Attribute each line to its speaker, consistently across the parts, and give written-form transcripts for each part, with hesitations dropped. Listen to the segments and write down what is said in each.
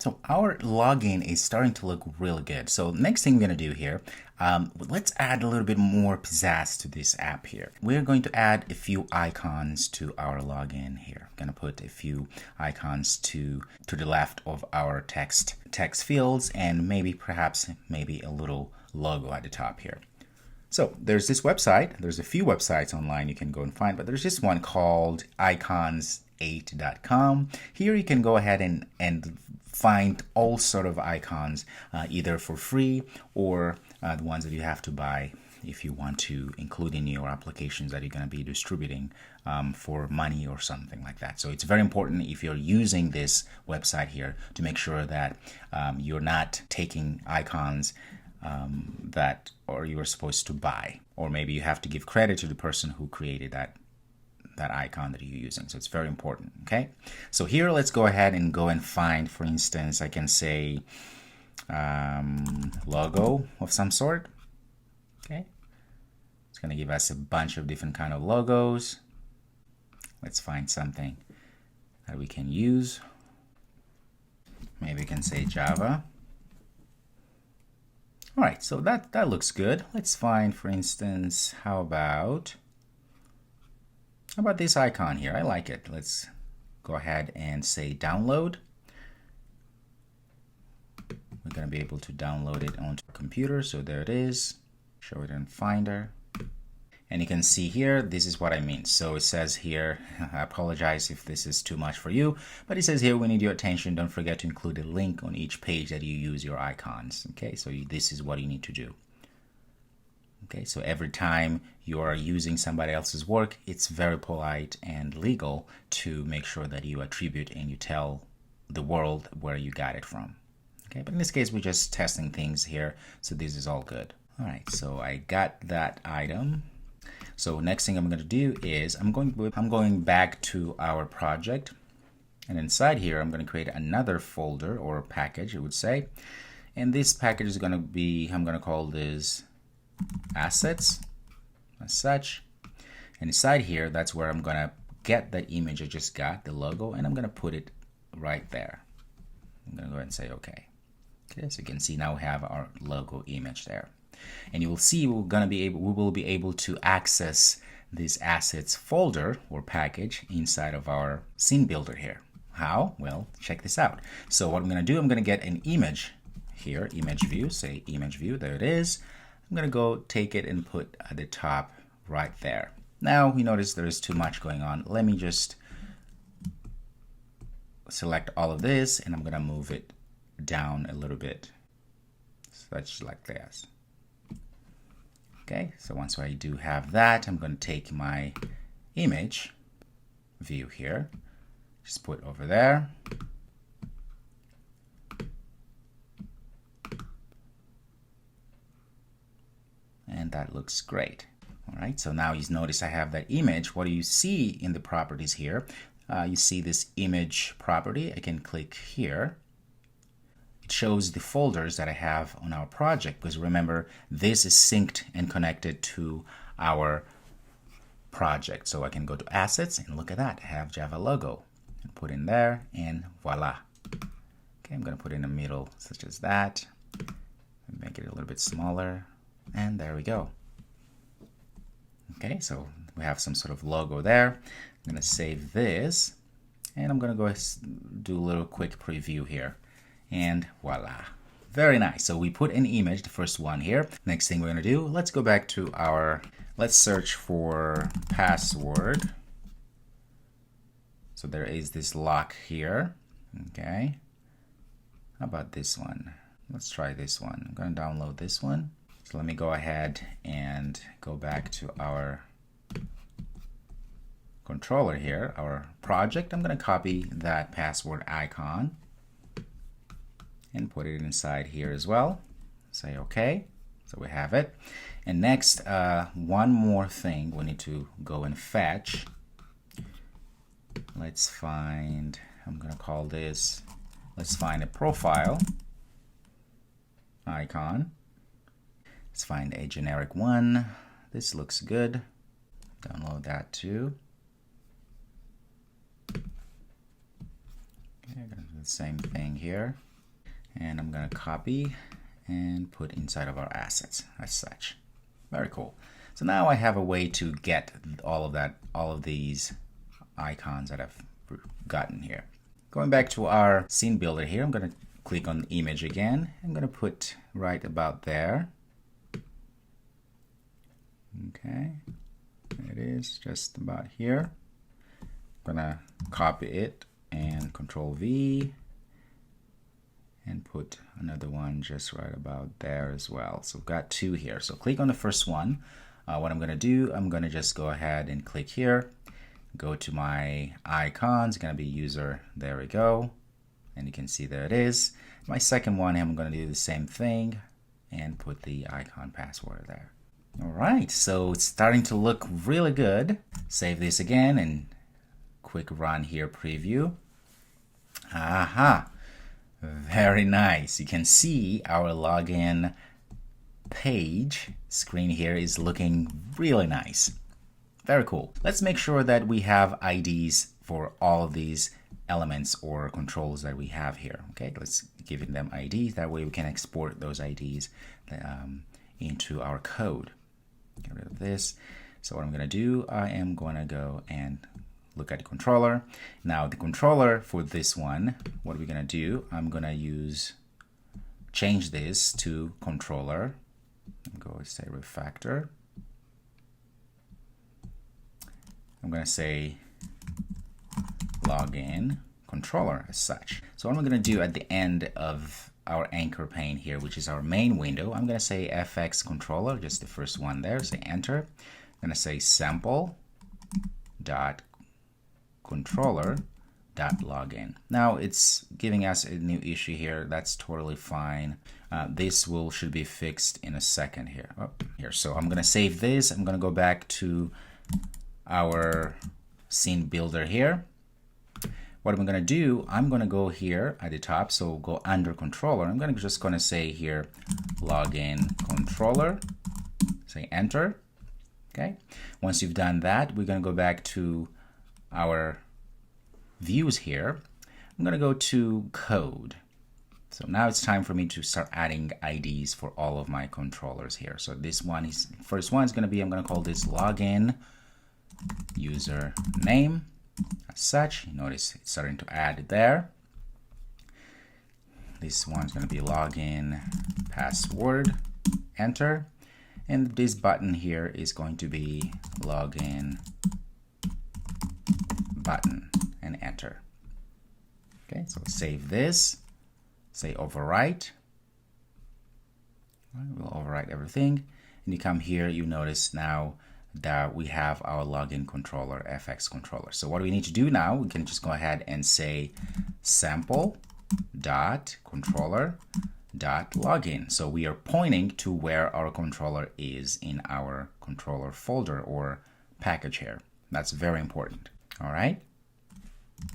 Speaker 1: So our login is starting to look really good. So next thing I'm going to do here, let's add a little bit more pizzazz to this app here. We're going to add a few icons to our login here. I'm going to put a few icons to the left of our text fields, and perhaps a little logo at the top here. So there's this website. There's a few websites online you can go and find, but there's this one called icons8.com. Here you can go ahead and find all sort of icons, either for free or the ones that you have to buy if you want to include in your applications that you're going to be distributing for money or something like that. So it's very important if you're using this website here to make sure that you're not taking icons that or you were supposed to buy, or maybe you have to give credit to the person who created that icon that you're using. So it's very important. Okay, so here let's go ahead and find, for instance, I can say logo of some sort. Okay, it's going to give us a bunch of different kind of logos. Let's find something that we can use. Maybe we can say Java. All right, so that looks good. Let's find, for instance, how about this icon here? I like it. Let's go ahead and say download. We're going to be able to download it onto our computer. So there it is. Show it in Finder. And you can see here, this is what I mean. So it says here, I apologize if this is too much for you, but it says here, we need your attention. Don't forget to include a link on each page that you use your icons. Okay, so this is what you need to do. Okay, so every time you are using somebody else's work, it's very polite and legal to make sure that you attribute and you tell the world where you got it from. Okay, but in this case, we're just testing things here, so this is all good. All right, so I got that item. So next thing I'm going to do is I'm going back to our project, and inside here I'm going to create another folder or package, I would say, and this package is going to be, I'm going to call this assets as such, and inside here that's where I'm going to get that image I just got, the logo, and I'm going to put it right there. I'm going to go ahead and say okay. Okay, so you can see now we have our logo image there. And you will see we will be able to access this assets folder or package inside of our scene builder here. How? Well, check this out. So what I'm going to do, I'm going to get an image here, image view, say image view, there it is. I'm going to go take it and put at the top right there. Now you notice there is too much going on. Let me just select all of this and I'm going to move it down a little bit, such like this. Okay, so once I do have that, I'm going to take my image view here, just put over there. And that looks great. All right, so now you notice I have that image. What do you see in the properties here? You see this image property. I can click here. It shows the folders that I have on our project, because remember, this is synced and connected to our project. So I can go to assets and look at that. I have Java logo and put in there, and voila. Okay, I'm going to put in the middle such as that. Make it a little bit smaller, and there we go. Okay, so we have some sort of logo there. I'm going to save this, and I'm going to go do a little quick preview here. And voila. Very nice. So we put an image, the first one here. Next thing we're going to do, let's go back to let's search for password. So there is this lock here. Okay. How about this one? Let's try this one. I'm going to download this one. So let me go ahead and go back to our controller here, our project. I'm going to copy that password icon and put it inside here as well. Say okay. So we have it. And next, one more thing we need to go and fetch. Let's find, I'm going to call this, let's find a profile icon. Let's find a generic one. This looks good. Download that too. Okay, I'm going to do the same thing here. And I'm going to copy and put inside of our assets as such. Very cool. So now I have a way to get all of these icons that I've gotten here. Going back to our scene builder here, I'm going to click on image again. I'm going to put right about there. Okay, there it is, just about here. I'm going to copy it and Control V and put another one just right about there as well. So we've got two here. So click on the first one. What I'm going to do, I'm going to just go ahead and click here, go to my icons, it's going to be user, there we go. And you can see there it is. My second one, I'm going to do the same thing and put the icon password there. All right, so it's starting to look really good. Save this again and quick run here, preview. Aha, very nice. You can see our login page screen here is looking really nice. Very cool. Let's make sure that we have IDs for all of these elements or controls that we have here. Okay, let's give them IDs. That way we can export those IDs into our code. Get rid of this. So what I'm going to do, I am going to go and look at the controller. Now the controller for this one, what are we going to do? I'm going to change this to controller. Go say refactor. I'm going to say login controller as such. So what I'm going to do at the end of our anchor pane here, which is our main window, I'm going to say FX controller, just the first one there, say enter. I'm going to say sample dot controller dot login. Now it's giving us a new issue here. That's totally fine. This should be fixed in a second here. So I'm going to save this. I'm going to go back to our scene builder here. What I'm going to do, I'm going to go here at the top, so go under controller. I'm just going to say here login controller, say enter. Okay, once you've done that, we're going to go back to our views here. I'm going to go to code. So now it's time for me to start adding IDs for all of my controllers here. So this one is, first one is going to be, I'm going to call this login user name. As such, you notice it's starting to add there. This one's going to be login password, enter. And this button here is going to be login button and enter. Okay, so save this, say overwrite. We'll overwrite everything. And you come here, you notice now that we have our login controller, FX controller. So what do we need to do now? We can just go ahead and say sample dot controller dot login. So we are pointing to where our controller is in our controller folder or package here. That's very important. All right,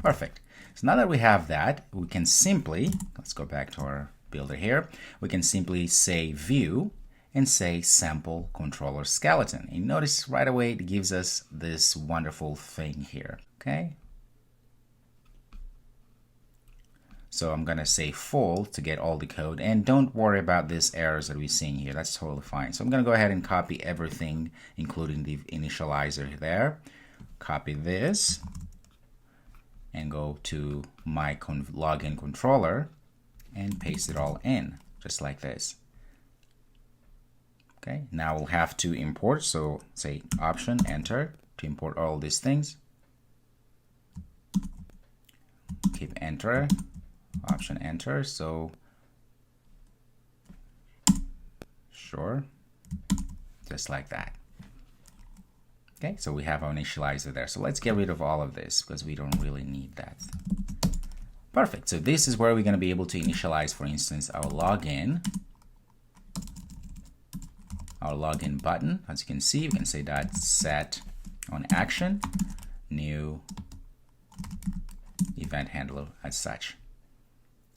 Speaker 1: perfect. So now that we have that, we can simply, let's go back to our builder here. We can simply say view and say sample controller skeleton. And notice right away it gives us this wonderful thing here. Okay. So I'm going to say full to get all the code, and don't worry about these errors that we're seeing here. That's totally fine. So I'm going to go ahead and copy everything, including the initializer there. Copy this and go to my login controller and paste it all in just like this. Okay, now we'll have to import, so say option enter to import all these things. Keep enter, option enter, so sure, just like that. Okay, so we have our initializer there. So let's get rid of all of this because we don't really need that. Perfect, so this is where we're going to be able to initialize, for instance, our login button. As you can see, you can say that set on action, new event handler as such.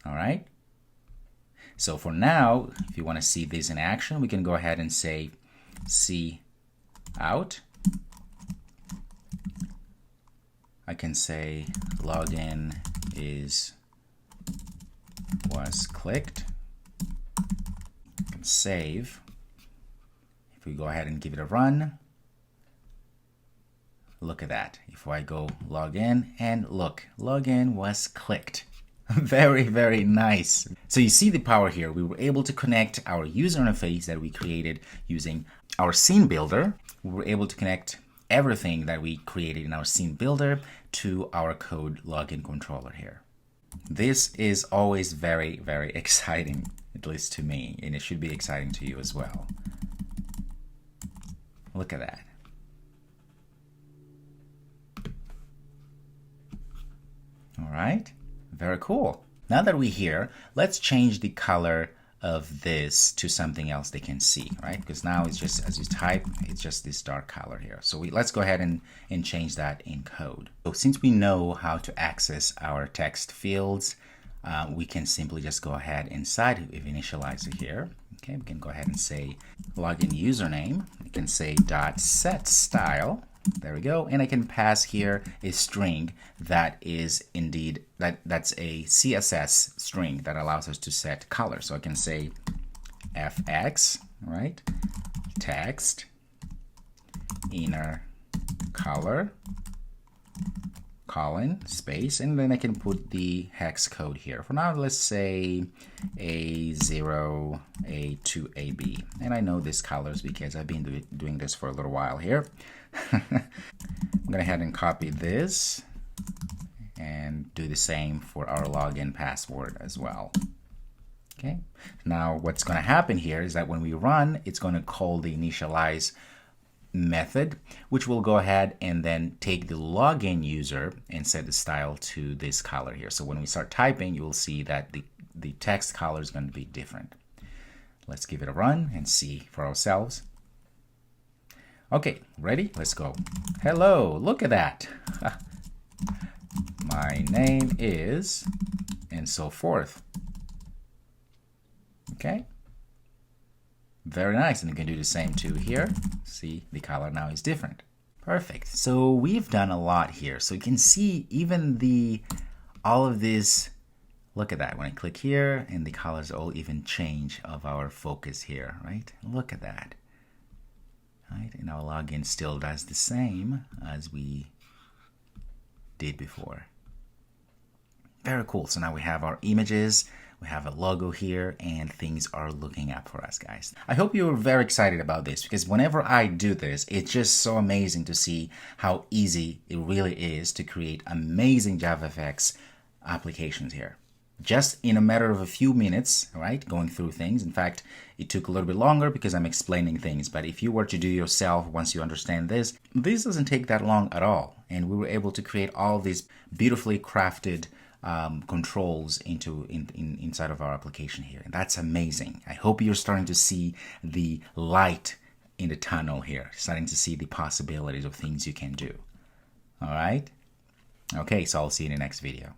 Speaker 1: All right. So for now, if you want to see this in action, we can go ahead and say see out. I can say login is was clicked. You can save. If we go ahead and give it a run, look at that. If I go log in and look, login was clicked. Very, very nice. So you see the power here. We were able to connect our user interface that we created using our scene builder. We were able to connect everything that we created in our scene builder to our code login controller here. This is always very, very exciting, at least to me, and it should be exciting to you as well. Look at that. All right, very cool. Now that we're here, let's change the color of this to something else they can see, right? Because now it's just, as you type, it's just this dark color here. So let's go ahead and change that in code. So since we know how to access our text fields, we can simply just go ahead inside of initializer here. Okay, we can go ahead and say login username. We can say .setStyle. There we go. And I can pass here a string that is indeed, that's a CSS string that allows us to set color. So I can say fx, right? Text, inner color, colon, space, and then I can put the hex code here. For now, let's say A0, A2, AB. And I know these colors because I've been doing this for a little while here. I'm going to head and copy this and do the same for our login password as well. Okay. Now what's going to happen here is that when we run, it's going to call the initialize method, which will go ahead and then take the login user and set the style to this color here. So when we start typing, you will see that the text color is going to be different. Let's give it a run and see for ourselves. Okay, ready? Let's go. Hello, look at that. My name is, and so forth. Okay. Very nice, and you can do the same too here. See, the color now is different. Perfect. So we've done a lot here. So you can see even all of this. Look at that. When I click here, and the colors all even change of our focus here, right? Look at that. Right, and our login still does the same as we did before. Very cool. So now we have our images, we have a logo here, and things are looking up for us, guys. I hope you're very excited about this because whenever I do this, it's just so amazing to see how easy it really is to create amazing JavaFX applications here. Just in a matter of a few minutes, right, going through things. In fact, it took a little bit longer because I'm explaining things, but if you were to do yourself once you understand this doesn't take that long at all. And we were able to create all these beautifully crafted controls inside of our application here. And that's amazing. I hope you're starting to see the light in the tunnel here, starting to see the possibilities of things you can do. All right? Okay, so I'll see you in the next video.